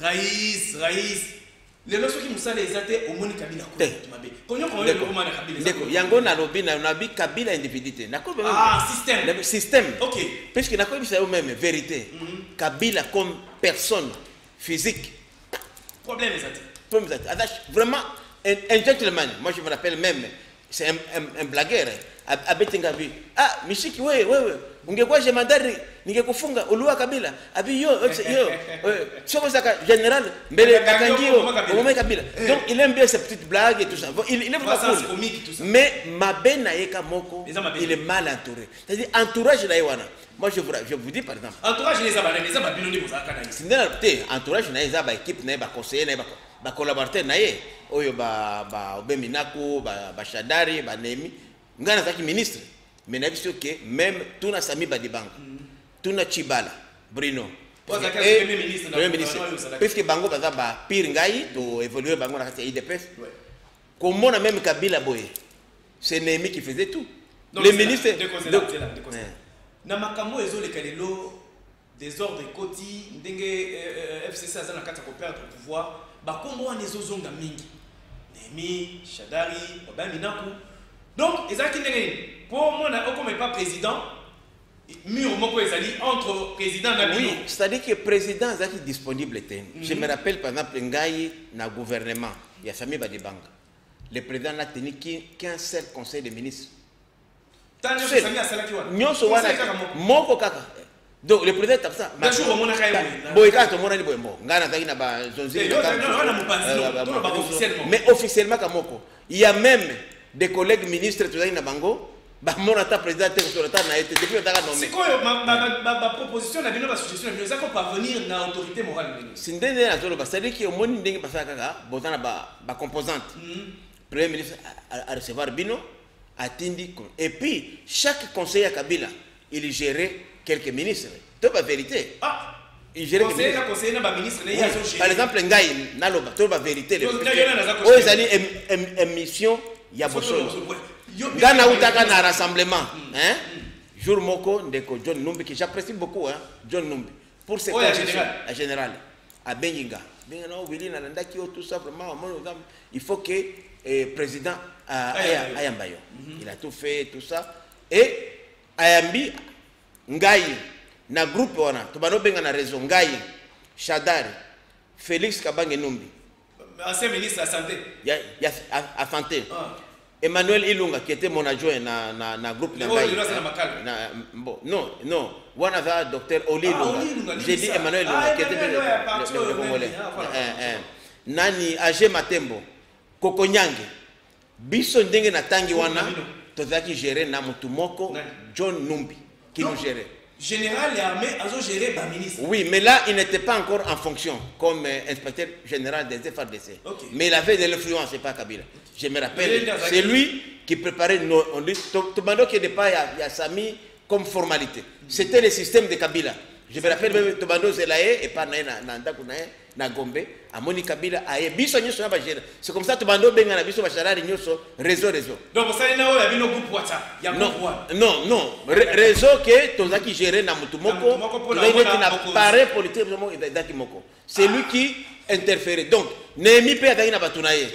Raïs les lorsque qui musale ezate omoni Kabila ko mabe konyo ko le roman na Kabila ndeko yango na lobi na nabi Kabila individualité na ko système OK parce que na ko bisa même vérité Kabila comme personne physique problème ezate vraiment un gentleman. Moi je me rappelle même c'est un blagueur abetinga bi mishiki wewe ungekuwa jemadari ningekufunga ulua Kabila abi yo soko saka général mbele kakangio umeme Kabila. Donc il aime bien ces petites blagues et tout ça. Il est vraiment cool. Mais Mabena yeka moko il est mal entouré. C'est-à-dire entourage na yewana. Moi je vous dis par exemple entourage les aba binoni bozaka na ici. Entourage na yeza ba équipe na ba conseiller na ba collaborateur na ye oyo ba obeminako ba Shadari ba Nemi ngana zaki ministre mais na biso que même tuna Sami Badibanga tuna Chibala Bruno premier ministre parce que bango baza ba pire ngai to évoluer bango na kati IDPS comment na même Kabila boye c'est Nemi qui faisait tout les ministres na makambo ezoleka lelo désordre koti ndenge FCC azana kata ko perdre pouvoir ba kombo wana ezozonga mingi Nemi Shadari Obaminaku. Donc ezaki ndenge pour moi na comme pas président mur moko ezali entre président na bino. Oui, c'est-à-dire que président ezaki disponible ten. Je me rappelle par exemple ngai na gouvernement ya Sami Badibanga. Le président n'a tenu qu'un seul conseil des ministres. Nyonso wana moko kaka. Donc le président tape ça. Mais officiellement kamoko. Il y a même des collègues ministres tout na bango. Ba monata président sur le temps na été depuis otaka nommé. C'est quoi ma proposition na bino ba suggestion na ça ko parvenir na autorité morale bino. Sindene na zolo ba c'est-à-dire que au moni ndenge ba kaka botana ba composante. Premier ministre à recevoir bino atindi et puis chaque conseiller à Kabila il gérait quelques ministres. C'est pas vérité. Il gérait conseiller na ministre na yazo gérer. Par exemple ngai na loba to ba vérité. Oh ezali émission ya bosolo. Gana utaka na rassemblement hein. Jour moko ndeko John Numbi que j'apprécie beaucoup hein John Numbi pour ses conditions à général à Benginga. Benginga Willy na ndaki tout simplement il faut que président Ayambayo il a tout fait tout ça et Ayambi ngai na groupe wana to bano benga na raison ngai Shadari Félix Kabange Numbi ancien ministre de la santé à santé Emmanuel Ilunga qui était mon adjoint na groupe na ngai non wana va docteur Oli Ilunga j'ai dit Emmanuel Ilunga qui était le Congolais nani Age Matembo Kokonyange biso ndenge na tangi wana tozaki gérer na mutu moko John Numbi qui nous gérait. Général et armée a géré par ministre. Oui, mais là il n'était pas encore en fonction comme inspecteur général des FARDC. Okay. Mais il avait de l'influence, c'est pas Kabila. Je me rappelle, c'est lui qui préparait nos. On dit, Tomando qui n'est pas à Sami comme formalité. C'était le système de Kabila. Je me rappelle même Tomando Zelaye et pas Nanda Kunae, na Gombe amoni Kabila aye biso nyoso na ba gérer. C'est comme ça to bando benga na biso ba charari nyoso réseau. Donc ça na o ya bino groupe WhatsApp ya non réseau que tozaki gérer na mutu moko na pare politique mo daki moko. C'est lui qui interférait. Donc Némi pe ataki na batunaye.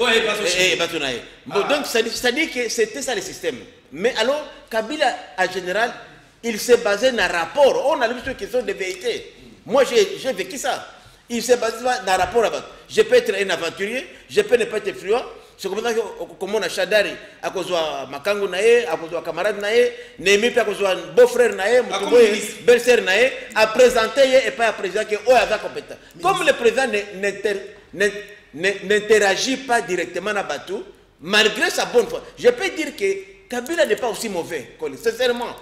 Batunaye. Donc ça dit que c'était ça le système. Mais alors Kabila en général il s'est basé dans rapport. On a vu sur question de vérité. Moi j'ai vécu ça. Il s'est basé dans un rapport avec. Je peux être un aventurier, je peux ne pas être fluent. C'est comme ça que comme on a Chadari, à cause de Makango nae, à cause de camarade nae, Némi à cause de beau-frère nae, belle-sœur nae, à présenter et pas à présenter que avait compétent. Comme le président n'interagit pas directement à Batou, malgré sa bonne foi, je peux dire que Kabila n'est pas aussi mauvais, sincèrement.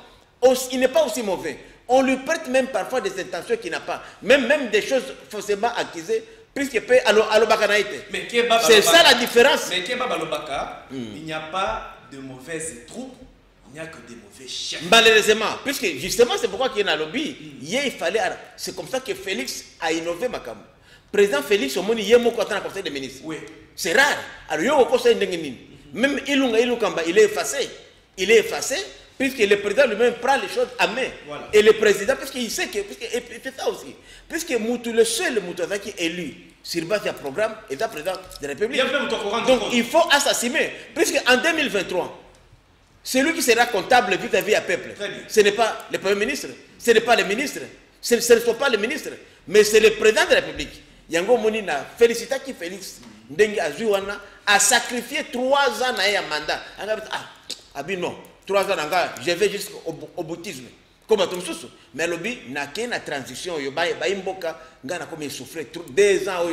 Il n'est pas aussi mauvais. On lui prête même parfois des intentions qu'il n'a pas. Même des choses forcément accusées, puisque peut c'est ça la différence. Mais il n'y a pas de mauvaises troupes, il n'y a que des mauvais chefs. Malheureusement, puisque justement c'est pourquoi qu'il y a un lobby. Il fallait. C'est comme ça que Félix a innové Makam. Président Félix, au monde, il y a un conseil des ministres. Oui. C'est rare. Alors, il y a un conseil des ministres. Même Ilunga, il est effacé. Il est effacé. Puisque le président lui-même prend les choses à main. Voilà. Et le président, puisqu'il sait que. Il fait ça aussi. Puisque le seul qui est élu sur base d'un programme est le président de la République. Donc il faut assassiner. Puisque en 2023, celui qui sera comptable vis-à-vis à peuple, ce n'est pas le Premier ministre, ce n'est pas le ministre, ce ne sont pas les ministres, mais c'est le président de la République. Yango Monina, félicita qui Félix Ndengue Azuana a sacrifié 3 ans à un mandat. Ah, non. 3 ans, je vais jusqu'au boutisme. Comme tout ça. Mais le but, n'a qu'une transition. Il y a une boca, il a comme soufflé 2 ans.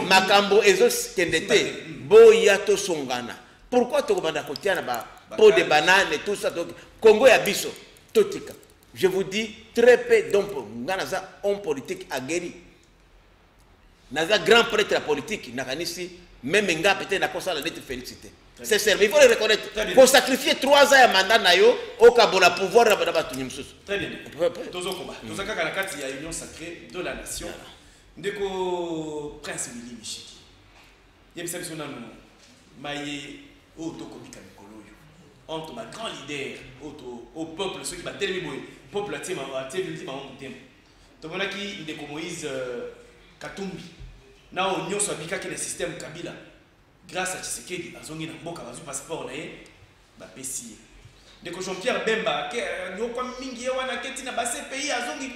Makambo ezos kendete. Boyato songana. Pourquoi tu vas à pot de banane et tout ça. Congo et biso. Totika. Je vous dis, très peu d'hommes politiques aguerris. Naza grand prêtre politique, même un gars peut-être n'a pas ça la félicité. C'est sérieux, il faut le reconnaître. Pour sacrifier 3 ans à mandat nayo, au cas où la pouvoir n'a pas tout. Très bien. Tozokoba. Tozaka la carte, il y a union sacrée de la nation. Ndeko Prince Willy Michiki. Il y a une section dans nous. Maïe, au Tokobika Mikoloyo. Entre ma grand leader, au peuple, ceux qui battent le peuple, à Tima, à Tima, à qui Ndeko Moïse Katumbi. Na union soit bika que le système Kabila. Grâce à Tshisekedi, azongi na mboka bazu passeport na ye ba pesi. Ndeko Jean-Pierre Bemba ke nyokwa mingi wana keti na base pays azongi.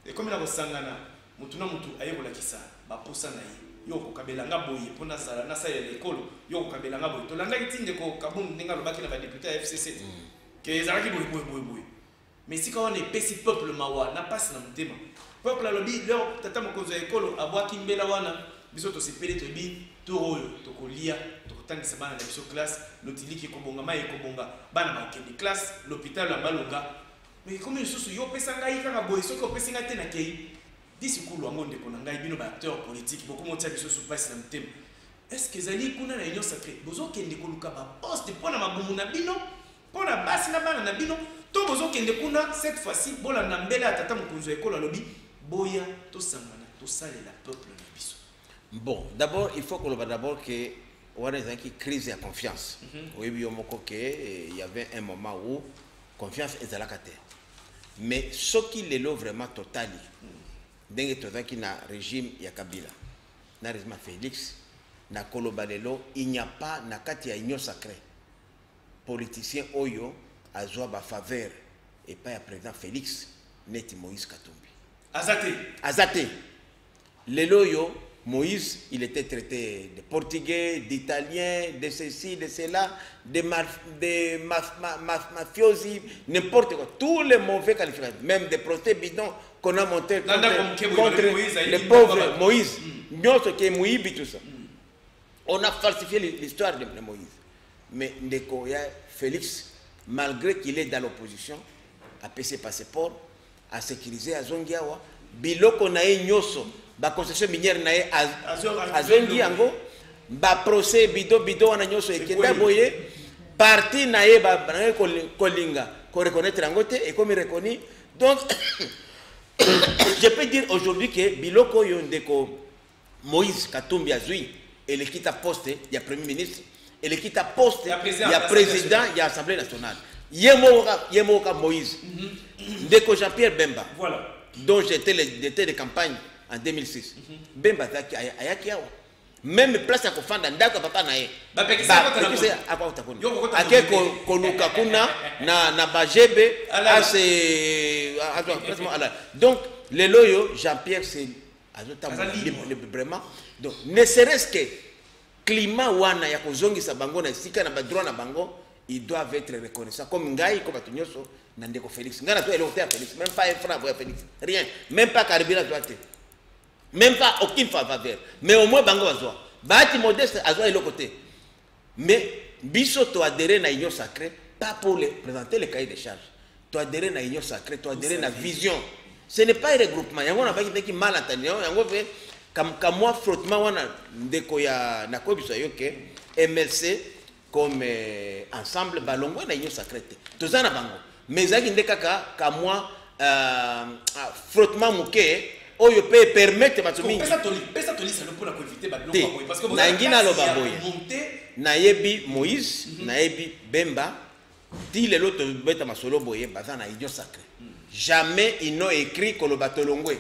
Et comme na kosangana, mutu na mutu ayekola kisa ba posa na ye. Yoko kabela nga boye pona sala na sa ya lekolo, yoko kabela nga boye. To landa kiti ndeko kabundu ndinga lobaki na ba député à FCC. Que ezalaki boye. Mais si quand on est pesi peuple mawa na passe na mutema. Peuple a lobby leur tata mokonzo ekolo abwaki mbela wana biso to sepele to bi toroyo to kolia to kotangisa bana na biso classe lotiliki kobonga mai kobonga bana ba kende classe l'hôpital ya balonga mais comme susu yo pesa ngai kaka boye soki opesi ngai te na kei disi kulu wango ndeko na ngai bino ba acteur politique beaucoup motia biso sous passe na mtem est-ce que zali kuna na union sacrée bozo kende koluka ba poste pona mabumu na bino pona basi na bana na bino to bozo kende kuna cette fois-ci bola na mbela tata mokonzo ekolo lobby boya to sangana to sale la peuple na biso. Bon, d'abord il faut qu'on le d'abord que on a une crise de confiance. Oui, il y avait un moment où confiance est à la carte. Mais ce qui est là vraiment total, dingue tout ça qui na régime ya Kabila, na régime Félix, na Kolobalelo, il n'y a pas na kati ya union sacrée. Politicien oyo a joué ba faveur et pas ya président Félix, net Moïse Katumbi. Azate. Leloyo, Moïse, il était traité de portugais, d'italien, de ceci, de cela, de mafiosi, n'importe quoi. Tous les mauvais qualificatifs, même des procès bidons qu'on a montés contre le pauvre Moïse. Nous, ce qui est Moïse, tout ça. On a falsifié l'histoire de Moïse. Mais Ndeko Félix, malgré qu'il est dans l'opposition, a payé ses passeports, à sécuriser à Zongiawa, biloko na e nyoso, ba concession minière na e à Zongiango, ba procès bido wana nyoso e kenda boye, parti na e ba kolinga, ko reconnaître angote et comme reconnu. Donc je peux dire aujourd'hui que Biloko Yondeko Moïse Katumbi Azui, et quitte à poste, il y a Premier ministre, et quitte à poste, il y a président, il y a Assemblée nationale. Yemoka Moïse, Ndeko Jean-Pierre Bemba, voilà. dont j'étais de campagne en 2006. Bemba Ayaki Awa. Même place à Kofanda, Ndaka Papa Nae. Ake Koluka Kuna, na Bajebe, donc, le loyo, Jean-Pierre, c'est vraiment. Donc, ne serait-ce que climat wana ya kozongi sa bango na sika na badroit na bango, ils doivent être reconnaissants. Comme Ngai, comme Atunyoso, Nandeko Félix. Ngana toi, électeur Félix, même pas un franc pour Félix. Rien. Même pas Caribina Doité. Même pas aucune faveur. Mais au moins Bango Azoa. Bahati modeste Azoa est le côté. Mais Bisso, tu adhéré à l'union sacrée, pas pour présenter le cahier de charges. Tu adhéré à l'union sacrée, tu adhéré à la vision. Ce n'est pas un regroupement. Il y a un peu qui mal entendu. Il y a un peu comme moi, frottement, ndeko ya nako biso yoke MLC comme ensemble balongo na l'union sacrée. Tout ça na bango. Mais zaki ndeka ka moi frottement muke. Oyo peut permettre bato mingi pesa toli ça pour la éviter balongo parce que na ngina lo baboya na yebi Moïse na yebi Bemba ti lelo to beta masolo boye baza na union sacrée. Jamais ils n'ont écrit que le bateau longwe.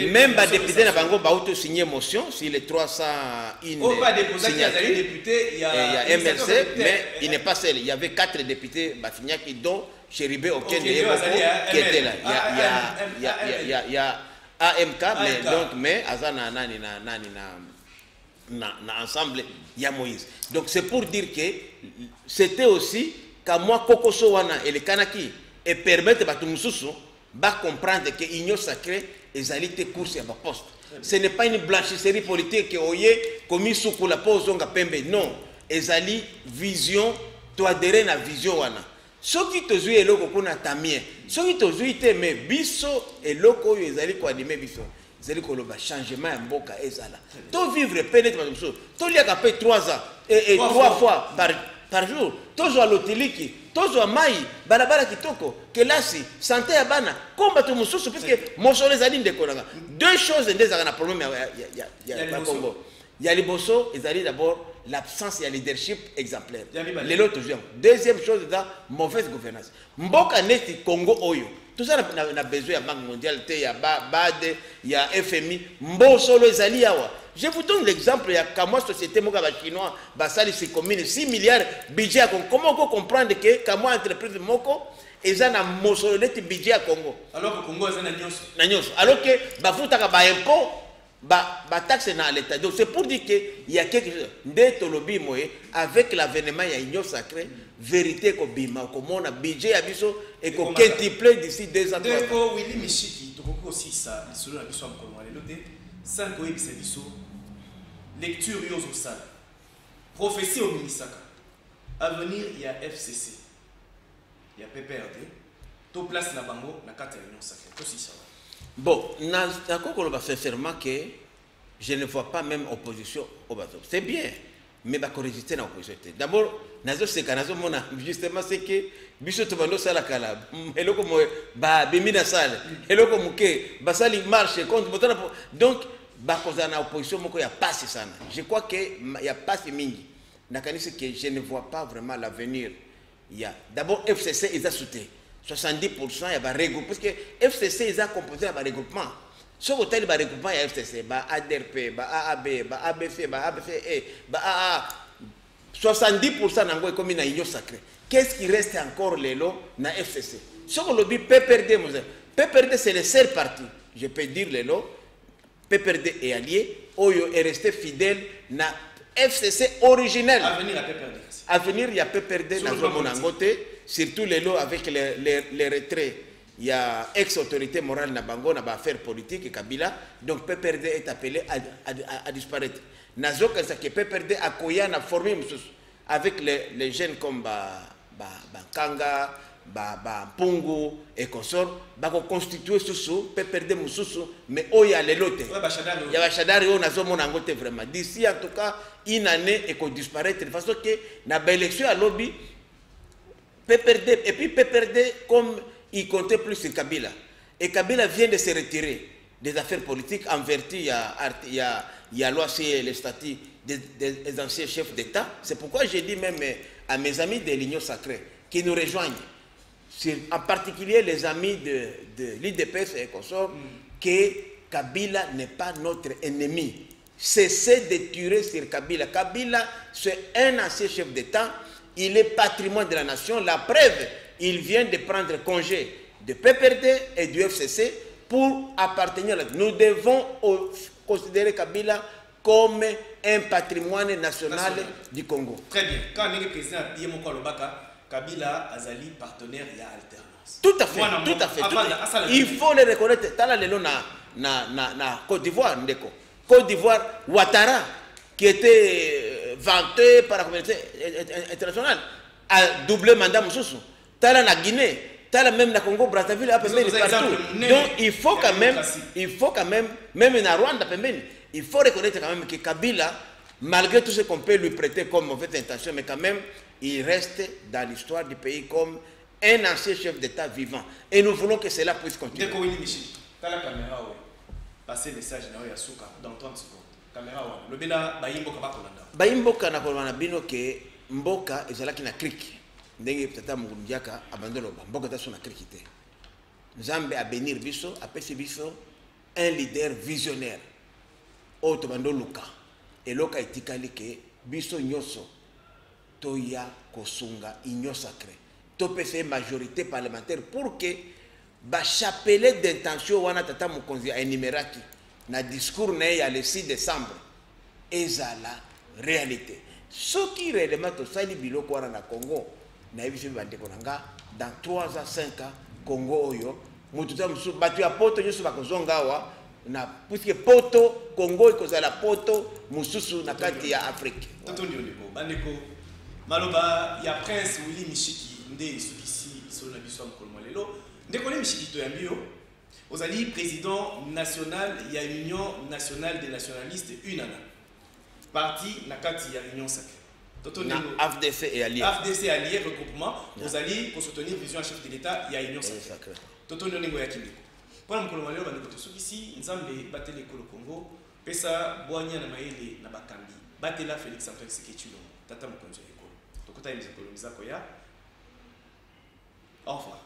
Même les députés na bango ba auto signer motion sur les 301 députés, il y a MLC, mais il n'est pas seul. Il y avait 4 députés Bafignac dont Chéribé aucun qui était là. Il y a AMK, mais donc mais Azana na ensemble il y a Moïse. Donc c'est pour dire que c'était aussi qu'à moi Kokoso wana et les Kanaki et permettre à tout le monde de comprendre que l'union sacrée est allée course à ma poste. Ce n'est pas une blanchisserie politique qui est commis sous la pose de Pembe. Non, ils allient vision, tu adhères à la vision. Ce qui te joue est le qu'on a tamien. Ce qui te joue est mais biso et le qu'on ils allient quoi animer biso. Ils allient qu'on le changement en boca et ça là. Tu vivre pénétre dans le tu l'as capé 3 ans et 3 fois par jour. Tu joues à l'hôteliki. Tozo mai barabara kitoko kelasi santé ya bana komba to mususu parce que mosolo ezali ndeko nanga deux choses ndeza na problème ya Congo ya liboso ezali d'abord l'absence de leadership exemplaire les autres toujours deuxième chose là mauvaise gouvernance mboka neti Congo oyo tout ça na besoin ya banque mondiale te ya BAD ya FMI mbosolo ezali yawa. Je vous donne l'exemple, il y a comme société chinois, basali c'est commune 6 milliards budget à Congo. Comment on comprendre que comme entreprise moko ils ont un mosolete budget à Congo. Alors que Congo est un agneau. Alors que bafuta ka ba impôt ba taxe na l'état. Donc c'est pour dire que il y a quelque chose d'etolobi moye avec l'avènement il y a union sacrée vérité ko bima ko mona budget ya biso et ko quintuple d'ici 2 ans. Donc Willy Michiki to ko aussi ça selon la biso am ko loté 5 ko ebisa biso lecture yozo sala prophétie au Minisaka avenir il y a FCC il y a PPRD to place na bango na carte union sacrée to si ça. Bon, d'accord, sincèrement que je ne vois pas même opposition au bateau. C'est bien, mais il faut résister à l'opposition. D'abord, justement, c'est que biso to bando sala kala eloko mo ba bimina sala eloko muke basali marche contre donc ba kozana opposition moko ya passe sana. Je crois que il y a passe mingi. Nakanisi que je ne vois pas vraiment l'avenir. Il y a d'abord FCC ils a soutenu 70% il y a un regroupement parce que FCC ils a composé un regroupement. Ce hôtel il regroupement il y a FCC, ba ADRP, ba AAB, ba ABC, ba ABCE, ba AA 70% nango comme une union sacrée. Qu'est-ce qui reste encore les lots na FCC? Ce que lobby PPRD c'est le seul parti, je peux dire les lots. PPRD est allié, Oyo est resté fidèle na FCC originel. Avenir il y a PPRD dans le surtout les lots avec les retraits. Il y a ex-autorité morale na bango na affaires politiques Kabila, donc PPRD est appelé à disparaître. Nazo que PPRD a koya na formé avec les jeunes comme Kanga, Pungu et consort, constituer sous PPRD mususu, mais oya les lotes. Il y a Bachadari on a zomo nangote vraiment. D'ici en tout cas une année et qu'on disparaître de façon que na élection à lobby PPRD et puis PPRD comme il comptait plus sur Kabila. Et Kabila vient de se retirer des affaires politiques en vertu, il y a loi sur les statuts des anciens chefs d'État. C'est pourquoi j'ai dit même à mes amis de l'Union sacrée qui nous rejoignent, en particulier les amis de l'IDPS et consorts, que Kabila n'est pas notre ennemi. Cessez de tirer sur Kabila. Kabila, c'est un ancien chef d'État. Il est patrimoine de la nation. La preuve, il vient de prendre congé de PPRD et du FCC pour appartenir à... Nous devons considérer Kabila comme un patrimoine national du Congo. Très bien. Quand le président Yemoko Lobaka, Kabila Azali partenaire, il y a alternance. Tout à fait, tout à fait. Il faut le reconnaître. Tala lelo na Côte d'Ivoire, ndeko. Côte d'Ivoire, Ouattara, qui était vanté par la communauté internationale, a doublé mandat Moussoussou. Tala na Guinée, tala même na Congo, Brazzaville, partout. Donc il faut quand même, même na Rwanda, il faut reconnaître quand même que Kabila, malgré tout ce qu'on peut lui prêter comme mauvaise intention, mais quand même, il reste dans l'histoire du pays comme un ancien chef d'État vivant. Et nous voulons que cela puisse continuer. Dès que Michel, t'as la caméra, passer le message dans 30 secondes. Caméra, le bela, Bayimboka Bakolanda. Bayimboka na kolanda bino ke mboka ezalaki na kriki. Ndenge tata Mugundiaka abandolo mboka taso na kriki te. Nzambe a bénir biso, a pesi biso un leader visionnaire. Oto bando luka. Et loka etikali ke biso nyoso toya kosunga union sacrée. To pese majorité parlementaire pour que ba chapelet d'intention wana tata Mukonzi a énuméraki na discours na ya le 6 décembre ezala réalité. Ce qui réellement to sali biloko wana na Congo na yebiso bandeko nanga dans 3 à 5 ans Congo oyo mututa musu batu ya poto nyoso bakozonga awa na puisque poto Congo ikozala poto mususu na kati ya Afrique. Toto ndio bandeko maloba ya Prince Willy Mishiki nde sukisi solo na biso mkolmo lelo ndeko le Mishiki to yambio ozali président national ya Union nationale des nationalistes UNANA parti na kati ya Union sacrée toto na FDC et alliés regroupement ozali pour soutenir vision à chef de l'État ya Union sacrée toto ndio ya kindeko pour mkolmo lelo bandeko to sukisi nzambe batele ko Congo pesa boanya na maele na bakambi batela Félix Antoine Tshisekedi tata Mokonzi eko tokota imiza kolongiza ko ya au revoir.